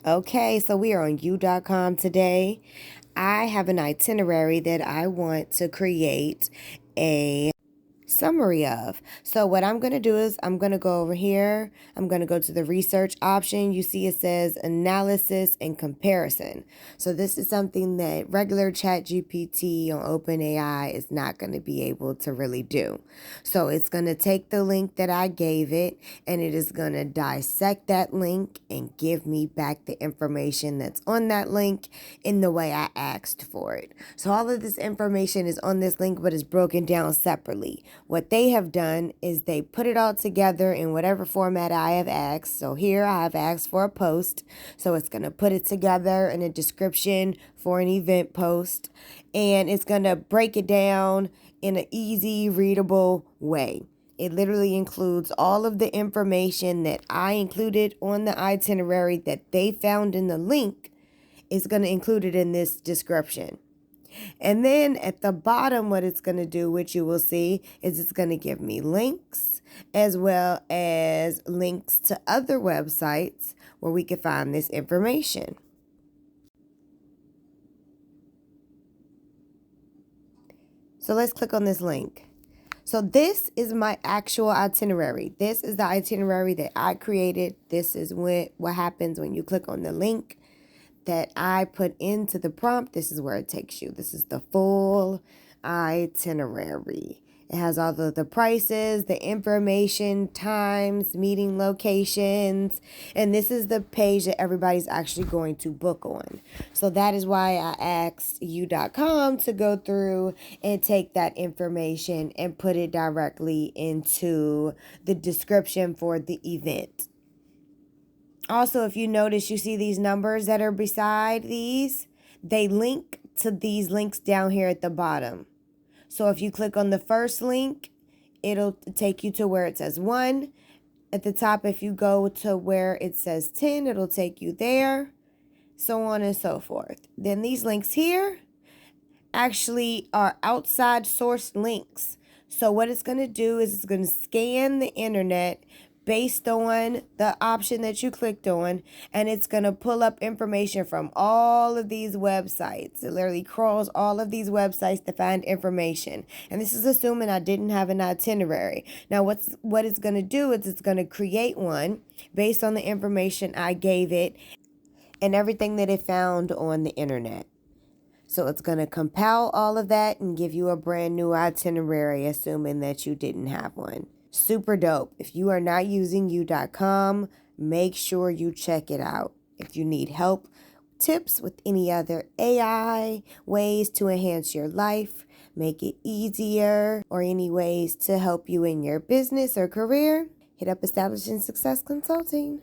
Okay, so we are on you.com today. I have an itinerary that I want to create a summary of. So what I'm going to do is I'm going to go over here. I'm going to go to the research option. You see it says analysis and comparison. So this is something that regular ChatGPT on OpenAI is not going to be able to really do. So it's going to take the link that I gave it and it is going to dissect that link and give me back the information that's on that link in the way I asked for it. So all of this information is on this link, but it's broken down separately. What they have done is they put it all together in whatever format I have asked. So here I have asked for a post. So it's going to put it together in a description for an event post. And it's going to break it down in an easy, readable way. It literally includes all of the information that I included on the itinerary that they found in the link. It's going to include it in this description. And then at the bottom, what it's going to do, which you will see, is it's going to give me links as well as links to other websites where we can find this information. So let's click on this link. So this is my actual itinerary. This is the itinerary that I created. This is what happens when you click on the link that I put into the prompt. This is where it takes you. This is the full itinerary. It has all of the prices, the information, times, meeting locations, and this is the page that everybody's actually going to book on. So that is why I asked you.com to go through and take that information and put it directly into the description for the event. Also, if you notice, you see these numbers that are beside these, they link to these links down here at the bottom. So if you click on the first link, it'll take you to where it says 1. At the top, if you go to where it says 10, it'll take you there, so on and so forth. Then these links here actually are outside source links. So what it's going to do is it's going to scan the internet based on the option that you clicked on, and it's going to pull up information from all of these websites. It literally crawls all of these websites to find information. And this is assuming I didn't have an itinerary. Now, what it's going to do is it's going to create one based on the information I gave it and everything that it found on the internet. So it's going to compile all of that and give you a brand new itinerary, assuming that you didn't have one. Super dope. If you are not using you.com, make sure you check it out. If you need help, tips with any other AI ways to enhance your life, make it easier, or any ways to help you in your business or career, hit up Establishing Success Consulting.